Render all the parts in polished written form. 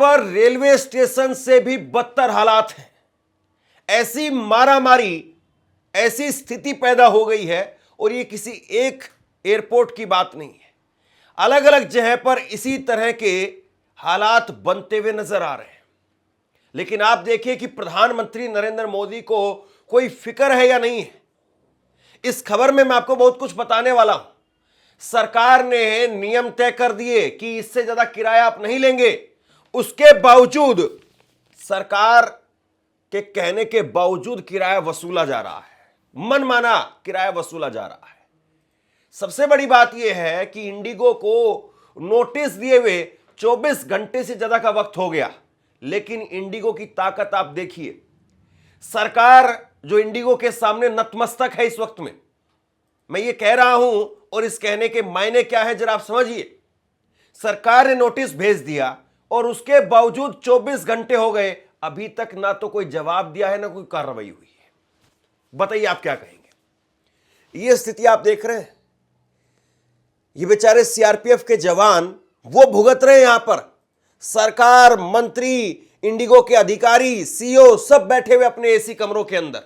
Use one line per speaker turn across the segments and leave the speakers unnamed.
पर railway station से भी बदतर हालात हैं। ऐसी मारामारी, ऐसी स्थिति पैदा हो गई है, और ये किसी एक एयरपोर्ट की बात नहीं है। अलग अलग जगह पर इसी तरह के हालात बनते हुए नजर आ रहे हैं। लेकिन आप देखिए कि प्रधानमंत्री नरेंद्र मोदी को कोई फिक्र है या नहीं है। इस खबर में मैं आपको बहुत कुछ बताने वाला हूं। सरकार ने नियम तय कर दिए कि इससे ज्यादा किराया आप नहीं लेंगे। उसके बावजूद, सरकार के कहने के बावजूद किराया वसूला जा रहा है, मनमाना किराया वसूला जा रहा है। सबसे बड़ी बात यह है कि इंडिगो को नोटिस दिए हुए 24 घंटे से ज्यादा का वक्त हो गया, लेकिन इंडिगो की ताकत आप देखिए। सरकार जो इंडिगो के सामने नतमस्तक है इस वक्त में, मैं ये कह रहा हूं और इस कहने के मायने क्या है जरा आप समझिए। सरकार ने नोटिस भेज दिया और उसके बावजूद 24 घंटे हो गए, अभी तक ना तो कोई जवाब दिया है ना कोई कार्रवाई हुई है। बताइए आप क्या कहेंगे। ये स्थिति आप देख रहे हैं। ये बेचारे सीआरपीएफ के जवान वो भुगत रहे हैं। यहां पर सरकार, मंत्री, इंडिगो के अधिकारी, सीईओ सब बैठे हुए अपने एसी कमरों के अंदर,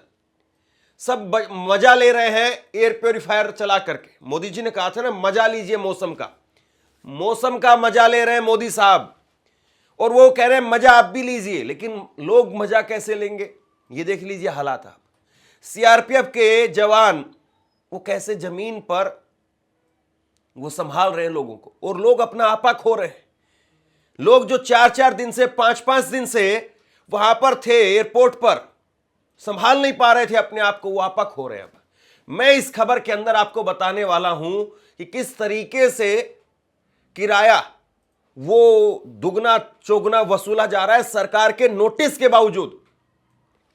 सब मजा ले रहे हैं एयर प्योरीफायर चला करके। मोदी जी ने कहा था ना, मजा लीजिए मौसम का मजा ले रहे हैं मोदी साहब, और वो कह रहे हैं मजा आप भी लीजिए। लेकिन लोग मजा कैसे लेंगे, ये देख लीजिए हालात आप। सीआरपीएफ के जवान वो कैसे जमीन पर वो संभाल रहे हैं लोगों को, और लोग अपना आपा खो रहे हैं। लोग जो 4-4 दिन से, 5-5 दिन से वहां पर थे एयरपोर्ट पर, संभाल नहीं पा रहे थे अपने आप को, वो आपा खो रहे हैं। अब मैं इस खबर के अंदर आपको बताने वाला हूं कि किस तरीके से किराया वो दुगना चौगुना वसूला जा रहा है सरकार के नोटिस के बावजूद,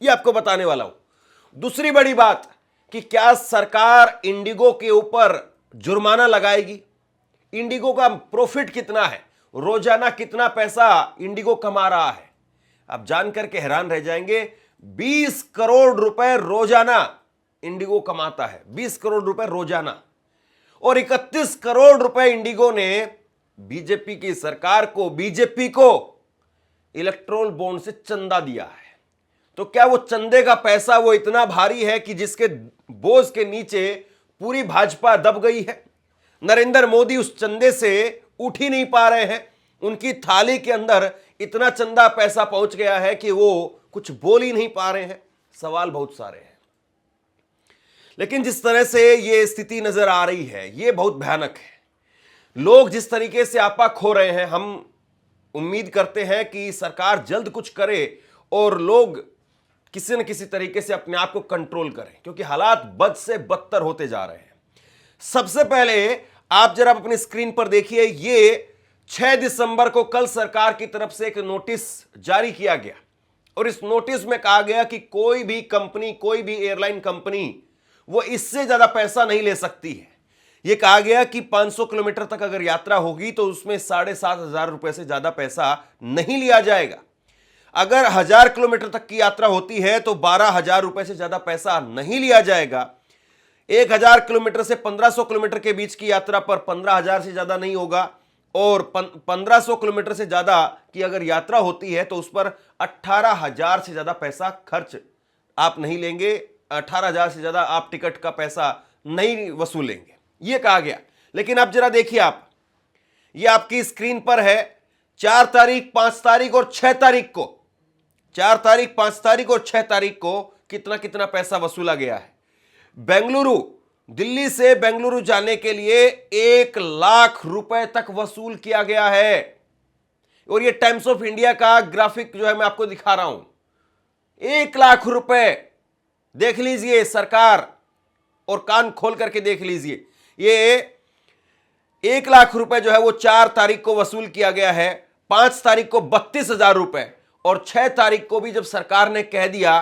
ये आपको बताने वाला हूं। दूसरी बड़ी बात कि क्या सरकार इंडिगो के ऊपर जुर्माना लगाएगी। इंडिगो का प्रॉफिट कितना है, रोजाना कितना पैसा इंडिगो कमा रहा है, आप जानकर के हैरान रह जाएंगे। 20 करोड़ रुपए रोजाना इंडिगो कमाता है, 20 करोड़ रुपए रोजाना। और 31 करोड़ रुपए इंडिगो ने बीजेपी की सरकार को, बीजेपी को इलेक्ट्रोल बॉन्ड से चंदा दिया है। तो क्या वो चंदे का पैसा वो इतना भारी है कि जिसके बोझ के नीचे पूरी भाजपा दब गई है। नरेंद्र मोदी उस चंदे से उठ ही नहीं पा रहे हैं। उनकी थाली के अंदर इतना चंदा पैसा पहुंच गया है कि वो कुछ बोल ही नहीं पा रहे हैं। सवाल बहुत सारे हैं। लेकिन जिस तरह से ये स्थिति नजर आ रही है, ये बहुत भयानक है। लोग जिस तरीके से आपा खो रहे हैं, हम उम्मीद करते हैं कि सरकार जल्द कुछ करे और लोग किसी न किसी तरीके से अपने आप को कंट्रोल करें, क्योंकि हालात बद से बदतर होते जा रहे हैं। सबसे पहले आप जरा अपनी स्क्रीन पर देखिए, ये 6 दिसंबर को कल सरकार की तरफ से एक नोटिस जारी किया गया, और इस नोटिस में कहा गया कि कोई भी कंपनी, कोई भी एयरलाइन कंपनी वो इससे ज्यादा पैसा नहीं ले सकती है। यह कहा गया कि 500 किलोमीटर तक अगर यात्रा होगी तो उसमें 7,500 रुपए से ज्यादा पैसा नहीं लिया जाएगा। अगर 1000 किलोमीटर तक की यात्रा होती है तो 12,000 रुपए से ज्यादा पैसा नहीं लिया जाएगा। 1000 किलोमीटर से 1500 किलोमीटर के बीच की यात्रा पर 15,000 से ज्यादा नहीं होगा, और 1500 किलोमीटर से ज्यादा की अगर यात्रा होती है तो उस पर 18,000 से ज्यादा पैसा खर्च आप नहीं लेंगे। 18,000 से ज्यादा आप टिकट का पैसा नहीं वसूलेंगे, यह कहा गया। लेकिन अब जरा देखिए आप, यह आपकी स्क्रीन पर है 4 तारीख, 5 तारीख और 6 तारीख को, 4 तारीख, 5 तारीख और 6 तारीख को कितना कितना पैसा वसूला गया है। बेंगलुरु, दिल्ली से बेंगलुरु जाने के लिए 1 लाख रुपए तक वसूल किया गया है। और ये टाइम्स ऑफ इंडिया का ग्राफिक जो है मैं आपको दिखा रहा हूं। 1 लाख रुपए, देख लीजिए सरकार, और कान खोल करके देख लीजिए। ये 1 लाख रुपए जो है वो 4 तारीख को वसूल किया गया है, 5 तारीख को 32,000 रुपए, और 6 तारीख को भी जब सरकार ने कह दिया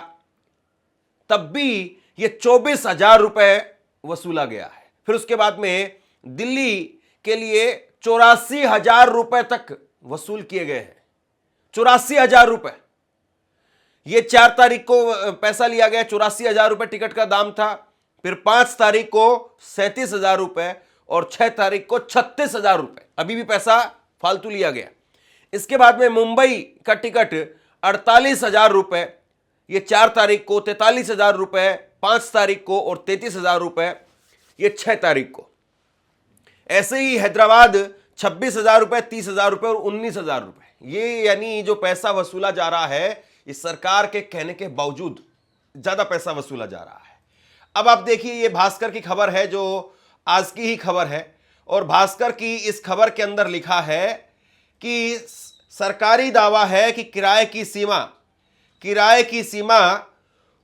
तब भी ये 24,000 रुपए वसूला गया है। फिर उसके बाद में दिल्ली के लिए 84,000 रुपए तक वसूल किए गए हैं। 84,000 रुपए, ये 4 तारीख को पैसा लिया गया, 84,000 रुपए टिकट का दाम था। फिर 5 तारीख को 37,000 रुपए और 6 तारीख को 36,000 रुपए, अभी भी पैसा फालतू लिया गया। इसके बाद में मुंबई का टिकट 48,000 रुपए, ये 4 तारीख को, 43,000 रुपए 5 तारीख को और 33,000 रुपए ये 6 तारीख को। ऐसे ही हैदराबाद 26,000 रुपए, 30,000 रुपए और 19,000 रुपए। ये यानी जो पैसा वसूला जा रहा है, इस सरकार के कहने के बावजूद ज्यादा पैसा वसूला जा रहा है। अब आप देखिए, ये भास्कर की खबर है जो आज की ही खबर है, और भास्कर की इस खबर के अंदर लिखा है कि सरकारी दावा है कि किराए की सीमा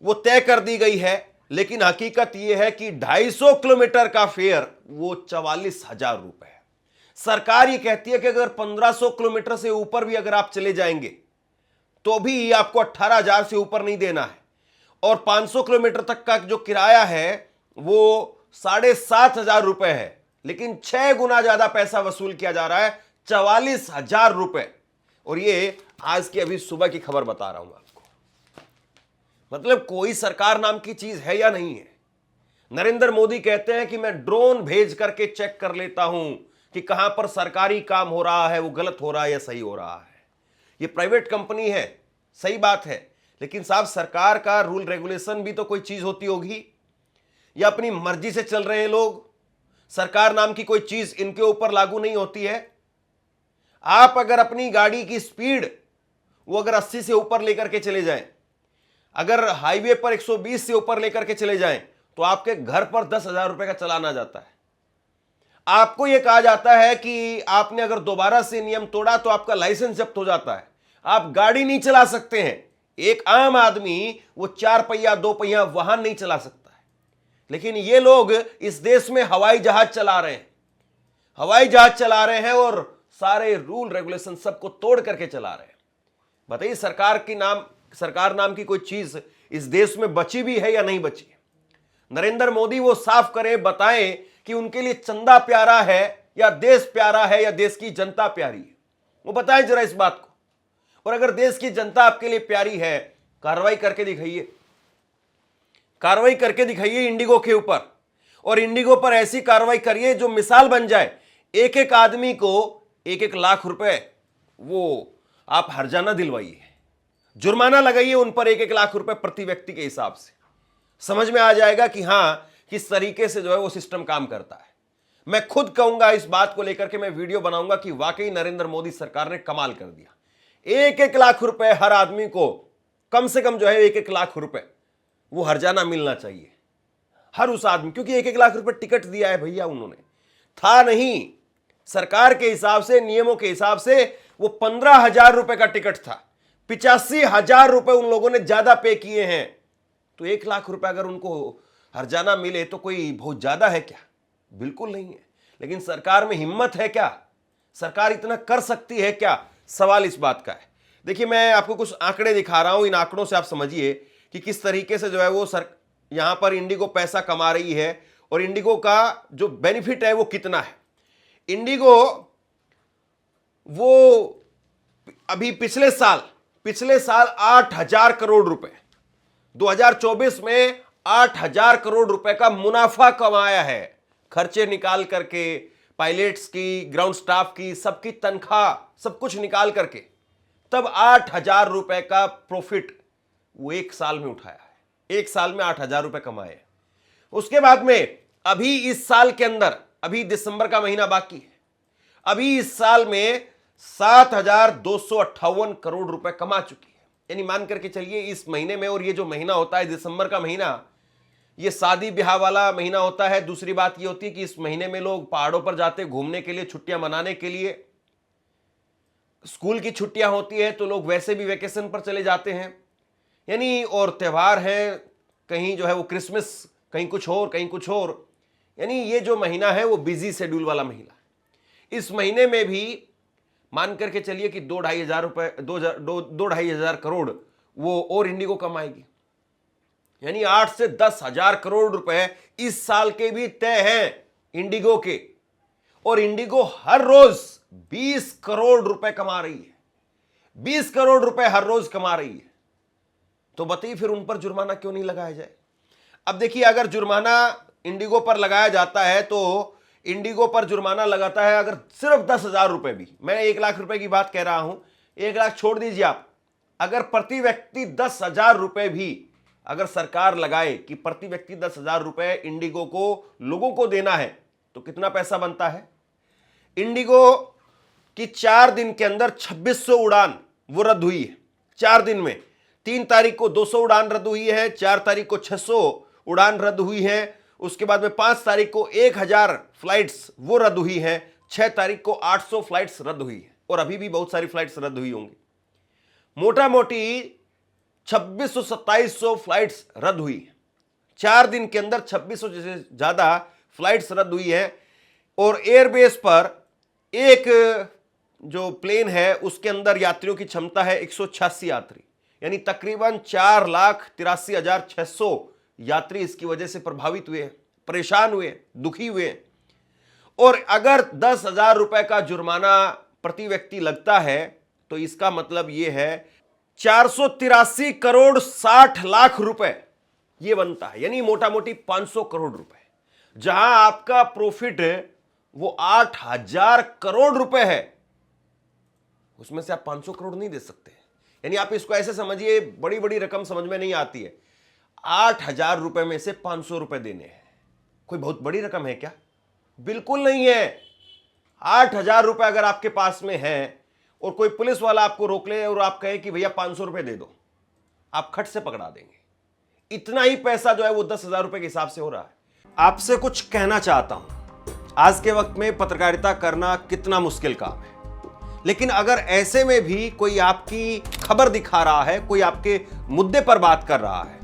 वो तय कर दी गई है, लेकिन हकीकत यह है कि 250 किलोमीटर का फेयर वो 44,000 रुपए है। सरकार ये कहती है कि अगर 1500 किलोमीटर से ऊपर भी अगर आप चले जाएंगे तो भी आपको 18,000 से ऊपर नहीं देना है, और 500 किलोमीटर तक का जो किराया है वो 7,500 रुपए है, लेकिन 6 गुना ज्यादा पैसा वसूल किया जा रहा है, 44,000 रुपए। और ये आज की अभी सुबह की खबर बता रहा हूं आपको। मतलब कोई सरकार नाम की चीज है या नहीं है। नरेंद्र मोदी कहते हैं कि मैं ड्रोन भेज करके चेक कर लेता हूं कि कहां पर सरकारी काम हो रहा है, वो गलत हो रहा है या सही हो रहा है। ये प्राइवेट कंपनी है, सही बात है, लेकिन साहब सरकार का रूल रेगुलेशन भी तो कोई चीज होती होगी, या अपनी मर्जी से चल रहे हैं लोग। सरकार नाम की कोई चीज इनके ऊपर लागू नहीं होती है। आप अगर अपनी गाड़ी की स्पीड वो अगर 80 से ऊपर लेकर के चले जाएं, अगर हाईवे पर 120 से ऊपर लेकर के चले जाएं, तो आपके घर पर 10,000 रुपए का चालान आ जाता है। आपको यह कहा जाता है कि आपने अगर दोबारा से नियम तोड़ा तो आपका लाइसेंस जब्त हो जाता है, आप गाड़ी नहीं चला सकते हैं। एक आम आदमी वो 4 पहिया 2 पहिया वाहन नहीं चला सकता है, लेकिन ये लोग इस देश में हवाई जहाज चला रहे हैं और सारे रूल रेगुलेशन सबको तोड़ करके चला रहे हैं। बताइए, सरकार नाम की कोई चीज इस देश में बची भी है या नहीं बची है? नरेंद्र मोदी वो साफ करे, बताएं कि उनके लिए चंदा प्यारा है या देश प्यारा है या देश की जनता प्यारी है। वो बताएं जरा इस बात को। और अगर देश की जनता आपके लिए प्यारी है, कार्रवाई करके दिखाइए इंडिगो के ऊपर, और इंडिगो पर ऐसी कार्रवाई करिए जो मिसाल बन जाए। एक एक आदमी को 1-1 लाख रुपए वो आप हर्जाना दिलवाइए, जुर्माना लगाइए उन पर 1-1 लाख रुपए प्रति व्यक्ति के हिसाब से। समझ में आ जाएगा कि हां किस तरीके से जो है वो सिस्टम काम करता है। मैं खुद कहूंगा, इस बात को लेकर के मैं वीडियो बनाऊंगा कि वाकई नरेंद्र मोदी सरकार ने कमाल कर दिया। 1-1 लाख रुपए हर आदमी को, कम से कम जो है 1-1 लाख रुपए वो हर्जाना मिलना चाहिए हर उस आदमी, क्योंकि 1-1 लाख रुपए टिकट दिया है भैया उन्होंने, था नहीं। सरकार के हिसाब से, नियमों के हिसाब से वो 15,000 रुपए का टिकट था, 85,000 रुपए उन लोगों ने ज्यादा पे किए हैं। तो 1 लाख रुपए अगर उनको हर्जाना मिले तो कोई बहुत ज्यादा है क्या? बिल्कुल नहीं है। लेकिन सरकार में हिम्मत है क्या? सरकार इतना कर सकती है क्या? सवाल इस बात का है। देखिए, मैं आपको कुछ आंकड़े दिखा रहा हूं, इन आंकड़ों से आप समझिए कि किस तरीके से जो है वो यहां पर इंडिगो पैसा कमा रही है, और इंडिगो का जो बेनिफिट है वो कितना है। इंडिगो वो अभी पिछले साल 8,000 करोड़ रुपए, 2024 में 8,000 करोड़ रुपए का मुनाफा कमाया है, खर्चे निकाल करके, पायलट्स की, ग्राउंड स्टाफ की, सबकी तनख्वाह, सब कुछ निकाल करके, तब 8,000 रुपए का प्रॉफिट वो 1 साल में उठाया है। 1 साल में 8,000 रुपए कमाए। उसके बाद में अभी इस साल के अंदर, अभी दिसंबर का महीना बाकी है, अभी इस साल में 7,258 करोड़ रुपए कमा चुकी है। यानी मान करके चलिए इस महीने में, और ये जो महीना होता है दिसंबर का महीना, ये शादी ब्याह वाला महीना होता है। दूसरी बात ये होती है कि इस महीने में लोग पहाड़ों पर जाते घूमने के लिए, छुट्टियां मनाने के लिए। स्कूल की छुट्टियां होती है तो लोग वैसे भी वेकेशन पर चले जाते हैं, यानी, और त्यौहार है, कहीं जो है वो क्रिसमस, कहीं कुछ और, कहीं कुछ और। यानी ये जो महीना है वो बिजी शेड्यूल वाला महीना। इस महीने में भी मान करके चलिए कि 2-2.5 हजार रुपए, 2-2.5 हजार करोड़ वो और इंडिगो कमाएगी। यानी 8 से 10 हजार करोड़ रुपए इस साल के भी तय हैं इंडिगो के, और इंडिगो हर रोज 20 करोड़ रुपए कमा रही है। 20 करोड़ रुपए हर रोज कमा रही है। तो बताइए फिर उन पर जुर्माना क्यों नहीं लगाया जाए? अब देखिए, अगर जुर्माना इंडिगो पर लगाया जाता है तो इंडिगो पर जुर्माना लगाता है अगर सिर्फ 10,000 रुपए भी, मैं 1 लाख रुपए की बात कह रहा हूं, 1 लाख छोड़ दीजिए आप, अगर प्रति व्यक्ति 10,000 रुपए भी अगर सरकार लगाए कि प्रति व्यक्ति 10,000 रुपए इंडिगो को लोगों को देना है, तो कितना पैसा बनता है। इंडिगो की 4 दिन के अंदर 2600 उड़ान वो रद्द हुई है 4 दिन में। 3 तारीख को 200 उड़ान रद्द हुई है, 4 तारीख को 600 उड़ान रद्द हुई है, उसके बाद में 5 तारीख को 1000 फ्लाइट्स वो रद्द हुई है, 6 तारीख को 800 फ्लाइट्स रद्द हुई है, और अभी भी बहुत सारी फ्लाइट्स रद्द हुई होंगी। मोटा मोटी 2600-2700 फ्लाइट्स रद्द हुई है 4 दिन के अंदर। 2600 से ज्यादा फ्लाइट्स रद्द हुई है, और एयरबेस पर एक जो प्लेन है उसके अंदर यात्रियों की क्षमता है 186 यात्री, यानी तकरीबन 4,83,600 यात्री इसकी वजह से प्रभावित हुए, परेशान हुए, दुखी हुए। और अगर 10,000 रुपए का जुर्माना प्रति व्यक्ति लगता है तो इसका मतलब यह है 483 करोड़ 60 लाख रुपए यह बनता है, यानी मोटा मोटी 500 करोड़ रुपए। जहां आपका प्रॉफिट वो 8,000 करोड़ रुपए है, उसमें से आप 500 करोड़ नहीं दे सकते। यानी आप इसको ऐसे समझिए, बड़ी बड़ी रकम समझ में नहीं आती है, 8,000 रुपए में से 500 रुपए देने हैं, कोई बहुत बड़ी रकम है क्या? बिल्कुल नहीं है। 8,000 रुपए अगर आपके पास में है और कोई पुलिस वाला आपको रोक ले और आप कहे कि भैया 500 रुपए दे दो, आप खट से पकड़ा देंगे। इतना ही पैसा जो है वो 10,000 रुपए के हिसाब से हो रहा है। आपसे कुछ कहना चाहता हूं, आज के वक्त में पत्रकारिता करना कितना मुश्किल काम है, लेकिन अगर ऐसे में भी कोई आपकी खबर दिखा रहा है, कोई आपके मुद्दे पर बात कर रहा है,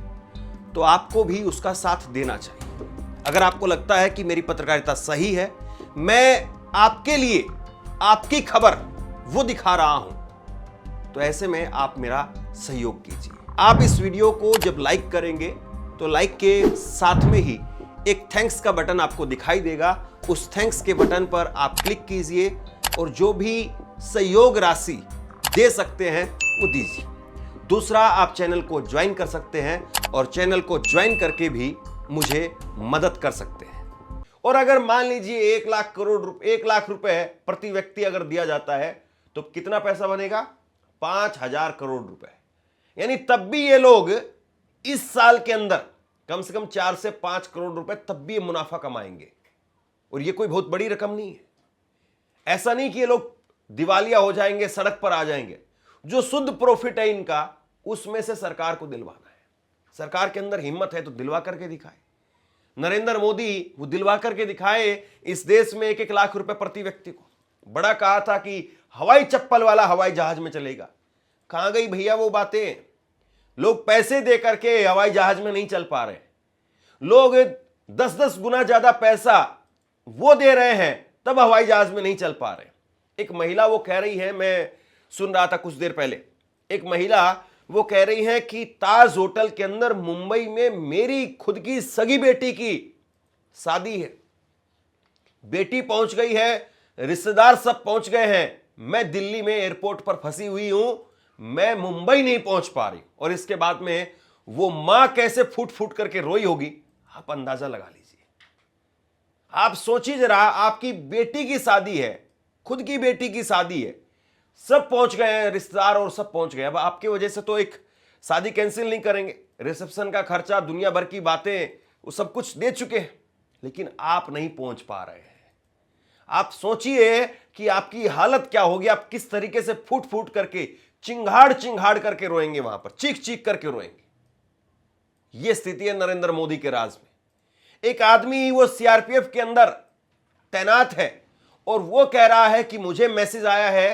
तो आपको भी उसका साथ देना चाहिए। अगर आपको लगता है कि मेरी पत्रकारिता सही है, मैं आपके लिए आपकी खबर वो दिखा रहा हूं, तो ऐसे में आप मेरा सहयोग कीजिए। आप इस वीडियो को जब लाइक करेंगे तो लाइक के साथ में ही एक थैंक्स का बटन आपको दिखाई देगा, उस थैंक्स के बटन पर आप क्लिक कीजिए और जो भी सहयोग राशि दे सकते हैं वो दीजिए। दूसरा, आप चैनल को ज्वाइन कर सकते हैं और चैनल को ज्वाइन करके भी मुझे मदद कर सकते हैं। और अगर मान लीजिए 1 लाख रुपए प्रति व्यक्ति अगर दिया जाता है तो कितना पैसा बनेगा? 5,000 करोड़ रुपए। यानी तब भी ये लोग इस साल के अंदर कम से कम 4 से 5 करोड़ रुपए तब भी मुनाफा कमाएंगे, और ये कोई बहुत बड़ी रकम नहीं है। ऐसा नहीं कि ये लोग दिवालिया हो जाएंगे, सड़क पर आ जाएंगे। जो शुद्ध प्रॉफिट है इनका, उसमें से सरकार को दिलवाना है। सरकार के अंदर हिम्मत है तो दिलवा करके दिखाए। नरेंद्र मोदी वो दिलवा करके दिखाए। इस देश में 1-1 लाख रुपए प्रति व्यक्ति को। बड़ा कहा था कि हवाई चप्पल वाला हवाई जहाज में चलेगा, कहां गई भैया वो बातें? लोग पैसे दे करके हवाई जहाज में नहीं चल पा रहे। लोग 10-10 गुना ज्यादा पैसा वो दे रहे हैं, तब हवाई जहाज में नहीं चल पा रहे। एक महिला वो कह रही है, मैं सुन रहा था कुछ देर पहले, एक महिला वो कह रही है कि ताज होटल के अंदर मुंबई में मेरी खुद की सगी बेटी की शादी है। बेटी पहुंच गई है, रिश्तेदार सब पहुंच गए हैं, मैं दिल्ली में एयरपोर्ट पर फंसी हुई हूं, मैं मुंबई नहीं पहुंच पा रही। और इसके बाद में वो मां कैसे फूट फूट करके रोई होगी, आप अंदाजा लगा लीजिए। आप सोचिए जरा, आपकी बेटी की शादी है, खुद की बेटी की शादी है, सब पहुंच गए हैं रिश्तेदार और सब पहुंच गए। अब आपकी वजह से तो एक शादी कैंसिल नहीं करेंगे, रिसेप्शन का खर्चा, दुनिया भर की बातें, वो सब कुछ दे चुके हैं, लेकिन आप नहीं पहुंच पा रहे हैं। आप सोचिए कि आपकी हालत क्या होगी, आप किस तरीके से फूट फूट करके, चिंगाड़ चिंगाड़ करके रोएंगे, वहां पर चीख चीख करके रोएंगे। यह स्थिति है नरेंद्र मोदी के राज में। एक आदमी वो सीआरपीएफ के अंदर तैनात है और वो कह रहा है कि मुझे मैसेज आया है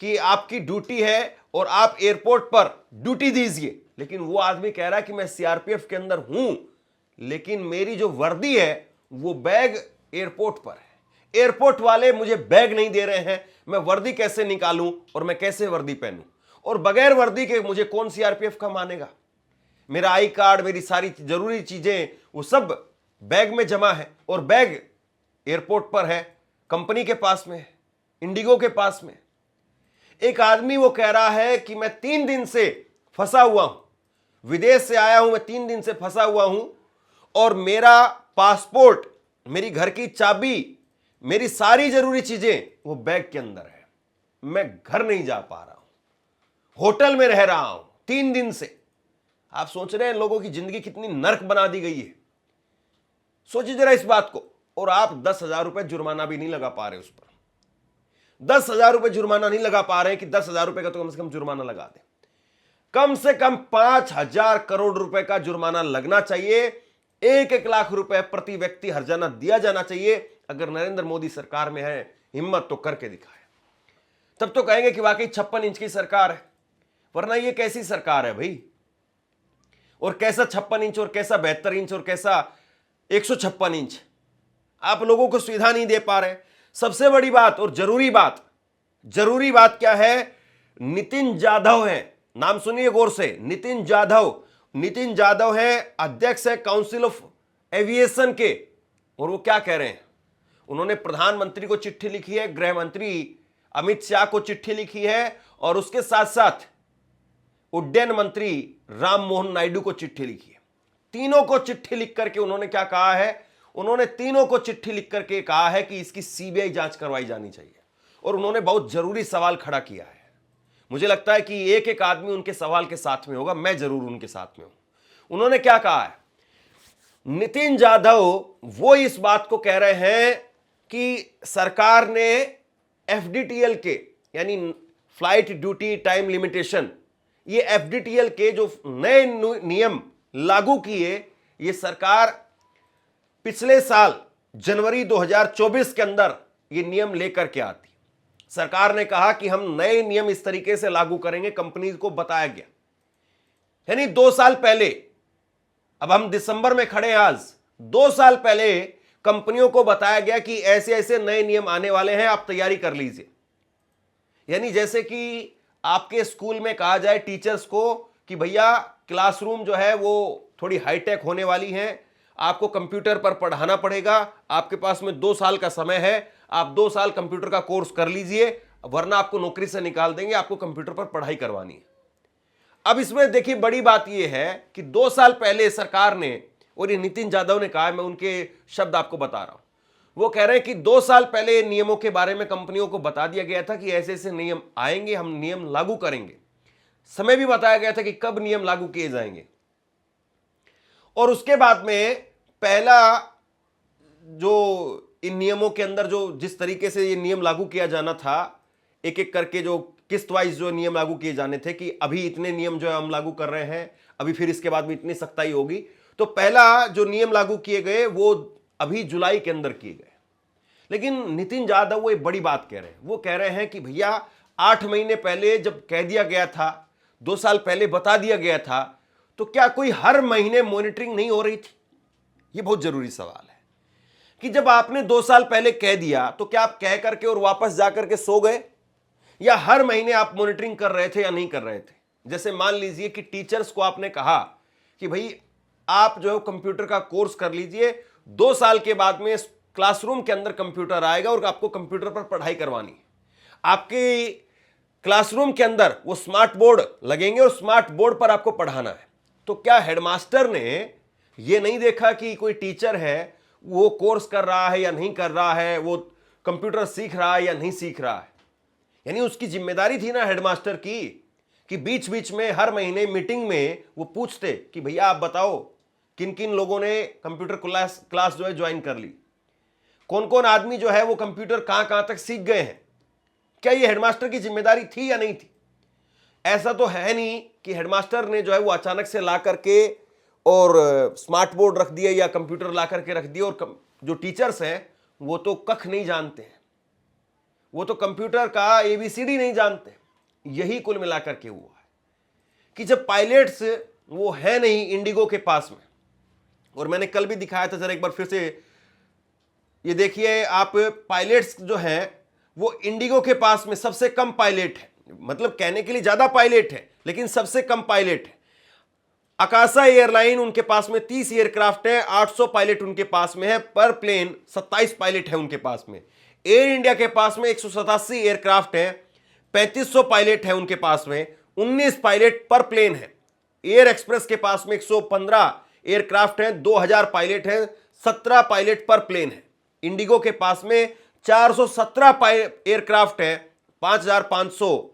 कि आपकी ड्यूटी है और आप एयरपोर्ट पर ड्यूटी दीजिए, लेकिन वो आदमी कह रहा है कि मैं सीआरपीएफ के अंदर हूं, लेकिन मेरी जो वर्दी है वो बैग एयरपोर्ट पर है। एयरपोर्ट वाले मुझे बैग नहीं दे रहे हैं, मैं वर्दी कैसे निकालूं और मैं कैसे वर्दी पहनूं? और बगैर वर्दी के मुझे कौन सीआरपीएफ का मानेगा? मेरा आई कार्ड, मेरी सारी जरूरी चीजें वो सब बैग में जमा है, और बैग एयरपोर्ट पर है, कंपनी के पास में है, इंडिगो के पास में। एक आदमी वो कह रहा है कि मैं 3 दिन से फंसा हुआ हूं, विदेश से आया हूं, मैं 3 दिन से फंसा हुआ हूं, और मेरा पासपोर्ट, मेरी घर की चाबी मेरी सारी जरूरी चीजें वो बैग के अंदर है, मैं घर नहीं जा पा रहा हूं, होटल में रह रहा हूं 3 दिन से। आप सोच रहे हैं लोगों की जिंदगी कितनी नर्क बना दी गई है? सोचिए जरा इस बात को। और आप 10,000 रुपए जुर्माना भी नहीं लगा पा रहे उस पर। 10,000 रुपए जुर्माना नहीं लगा पा रहे कि 10,000 रुपए का तो कम से कम जुर्माना लगा दें। कम से कम 5,000 करोड़ रुपए का जुर्माना लगना चाहिए। 1-1 लाख रुपए प्रति व्यक्ति हर्जाना दिया जाना चाहिए। अगर नरेंद्र मोदी सरकार में है, हिम्मत तो करके दिखाए, तब तो कहेंगे कि वाकई 56 इंच की सरकार है। वरना ये कैसी सरकार है भाई? और कैसा 56 इंच और कैसा 72 इंच और कैसा 156 इंच? आप लोगों को सुविधा नहीं दे पा रहे। सबसे बड़ी बात और जरूरी बात क्या है? नितिन जाधव है, नाम सुनिए गौर से, नितिन जाधव है, अध्यक्ष है काउंसिल ऑफ एविएशन के। और वो क्या कह रहे हैं? उन्होंने प्रधानमंत्री को चिट्ठी लिखी है, गृह मंत्री अमित शाह को चिट्ठी लिखी है, और उसके साथ साथ उड्डयन मंत्री राम मोहन नायडू को चिट्ठी लिखी है। तीनों को चिट्ठी लिख करके उन्होंने क्या कहा है? उन्होंने तीनों को चिट्ठी लिख करके कहा है कि इसकी सीबीआई जांच करवाई जानी चाहिए। और उन्होंने बहुत जरूरी सवाल खड़ा किया है। मुझे लगता है कि एक एक आदमी उनके सवाल के साथ में होगा, मैं जरूर उनके साथ में हूं। उन्होंने क्या कहा है? नितिन जाधव वो इस बात को कह रहे हैं कि सरकार ने एफडीटीएल के, यानी फ्लाइट ड्यूटी टाइम लिमिटेशन, ये एफडीटीएल के जो नए नियम लागू किए, ये सरकार पिछले साल जनवरी 2024 के अंदर ये नियम लेकर के आती। सरकार ने कहा कि हम नए नियम इस तरीके से लागू करेंगे, कंपनीज को बताया गया। यानी 2 साल पहले, अब हम दिसंबर में खड़े हैं आज, 2 साल पहले कंपनियों को बताया गया कि ऐसे ऐसे नए नियम आने वाले हैं, आप तैयारी कर लीजिए। यानी जैसे कि आपके स्कूल में कहा जाए टीचर्स को कि भैया क्लासरूम जो है वो थोड़ी हाईटेक होने वाली है, आपको कंप्यूटर पर पढ़ाना पड़ेगा, आपके पास में 2 साल का समय है, आप 2 साल कंप्यूटर का कोर्स कर लीजिए, वरना आपको नौकरी से निकाल देंगे, आपको कंप्यूटर पर पढ़ाई करवानी है। अब इसमें देखिए बड़ी बात यह है कि 2 साल पहले सरकार ने, और ये नितिन जाधव ने कहा है, मैं उनके शब्द आपको बता रहा हूं, वो कह रहे हैं कि 2 साल पहले नियमों के बारे में कंपनियों को बता दिया गया था कि ऐसे ऐसे नियम आएंगे, हम नियम लागू करेंगे। समय भी बताया गया था कि कब नियम लागू किए जाएंगे। और उसके बाद में पहला जो इन नियमों के अंदर जो जिस तरीके से ये नियम लागू किया जाना था, एक एक करके जो किस्त वाइज जो नियम लागू किए जाने थे कि अभी इतने नियम जो है हम लागू कर रहे हैं, अभी फिर इसके बाद में इतनी सख्ताई होगी। तो पहला जो नियम लागू किए गए वो अभी जुलाई के अंदर किए गए। लेकिन नितिन जाधव वो एक बड़ी बात कह रहे हैं। वो कह रहे हैं कि भैया 8 महीने पहले जब कह दिया गया था, 2 साल पहले बता दिया गया था, तो क्या कोई हर महीने मॉनिटरिंग नहीं हो रही थी? ये बहुत जरूरी सवाल है कि जब आपने 2 साल पहले कह दिया तो क्या आप कह करके और वापस जाकर के सो गए, या हर महीने आप मॉनिटरिंग कर रहे थे या नहीं कर रहे थे? जैसे मान लीजिए कि टीचर्स को आपने कहा कि भाई आप जो है कंप्यूटर का कोर्स कर लीजिए, 2 साल के बाद में क्लासरूम के अंदर कंप्यूटर आएगा और आपको कंप्यूटर पर पढ़ाई करवानी है। आपके क्लासरूम के अंदर वो स्मार्ट बोर्ड लगेंगे और स्मार्ट बोर्ड पर आपको पढ़ाना है। तो क्या हेडमास्टर ने ये नहीं देखा कि कोई टीचर है वो कोर्स कर रहा है या नहीं कर रहा है, वो कंप्यूटर सीख रहा है या नहीं सीख रहा है? यानी उसकी जिम्मेदारी थी ना हेडमास्टर की कि बीच बीच में हर महीने मीटिंग में वो पूछते कि भैया आप बताओ किन किन लोगों ने कंप्यूटर क्लास जो है ज्वाइन कर ली, कौन कौन आदमी जो है वो कंप्यूटर कहां कहां तक सीख गए हैं। क्या ये हेडमास्टर की जिम्मेदारी थी या नहीं थी? ऐसा तो है नहीं कि हेडमास्टर ने जो है वो अचानक से ला करके और स्मार्ट बोर्ड रख दिया या कंप्यूटर ला करके रख दिया, और जो टीचर्स हैं वो तो कख नहीं जानते हैं, वो तो कंप्यूटर का ABCD नहीं जानते। यही कुल मिलाकर के हुआ है कि जब पायलट्स वो है नहीं इंडिगो के पास में, और मैंने कल भी दिखाया था, जरा एक बार फिर से ये देखिए आप, पायलट्स जो हैं वो इंडिगो के पास में सबसे कम पायलट है, मतलब कहने के लिए ज्यादा पायलट है लेकिन सबसे कम पायलट है। आकाशा एयरलाइन उनके पास में 30 एयरक्राफ्ट है, 800 पायलट उनके पास में है, पर प्लेन 27 पायलट है उनके पास में। एयर इंडिया के पास में 187 एयरक्राफ्ट है, 3500 पायलट है उनके पास में, 19 पायलट पर प्लेन है। एयर एक्सप्रेस के पास में 115 एयरक्राफ्ट है, 2000 पायलट है, 17 पायलट पर प्लेन है। इंडिगो के पास में 417 एयरक्राफ्ट है, 5,500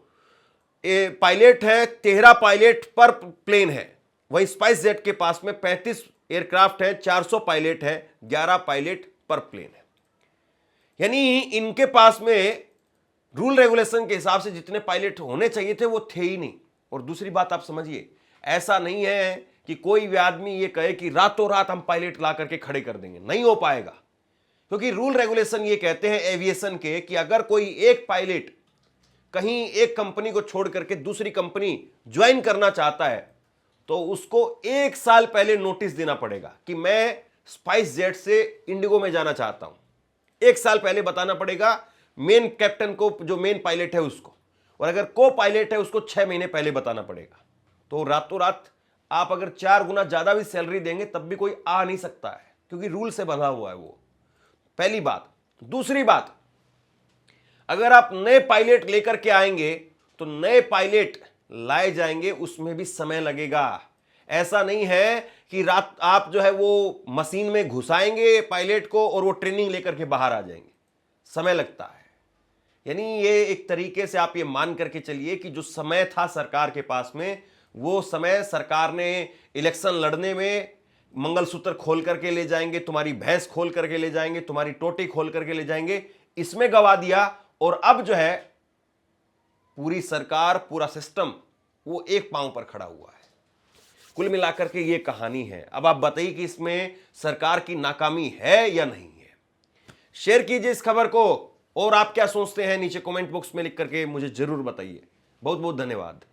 पायलट है, 13 पायलट पर प्लेन है। वहीं स्पाइस जेट के पास में 35 एयरक्राफ्ट है, 400 पायलट है, 11 पायलट पर प्लेन है। यानी इनके पास में रूल रेगुलेशन के हिसाब से जितने पायलट होने चाहिए थे वो थे ही नहीं। और दूसरी बात आप समझिए, ऐसा नहीं है कि कोई भी आदमी ये कहे कि रातों रात हम पायलट ला करके खड़े कर देंगे, नहीं हो पाएगा। क्योंकि रूल रेगुलेशन ये कहते हैं एविएशन के कि अगर कोई एक पायलट कहीं एक कंपनी को छोड़ करके दूसरी कंपनी ज्वाइन करना चाहता है तो उसको 1 साल पहले नोटिस देना पड़ेगा कि मैं स्पाइस जेट से इंडिगो में जाना चाहता हूं। 1 साल पहले बताना पड़ेगा मेन कैप्टन को, जो मेन पायलट है उसको, और अगर को पायलट है उसको 6 महीने पहले बताना पड़ेगा। तो रातों रात आप अगर 4 गुना ज्यादा भी सैलरी देंगे तब भी कोई आ नहीं सकता है, क्योंकि रूल से बंधा हुआ है वो, पहली बात। दूसरी बात, अगर आप नए पायलट लेकर के आएंगे तो नए पायलट लाए जाएंगे, उसमें भी समय लगेगा। ऐसा नहीं है कि रात आप जो है वो मशीन में घुसाएंगे पायलट को और वो ट्रेनिंग लेकर के बाहर आ जाएंगे, समय लगता है। यानी ये एक तरीके से आप ये मान करके चलिए कि जो समय था सरकार के पास में, वो समय सरकार ने इलेक्शन लड़ने में मंगलसूत्र खोल करके ले जाएंगे, तुम्हारी भैंस खोल करके ले जाएंगे, तुम्हारी टोटी खोल करके ले जाएंगे, इसमें गवा दिया। और अब जो है पूरी सरकार, पूरा सिस्टम वो एक पांव पर खड़ा हुआ है। कुल मिलाकर के ये कहानी है। अब आप बताइए कि इसमें सरकार की नाकामी है या नहीं है। शेयर कीजिए इस खबर को, और आप क्या सोचते हैं नीचे कमेंट बॉक्स में लिख करके मुझे जरूर बताइए। बहुत बहुत धन्यवाद।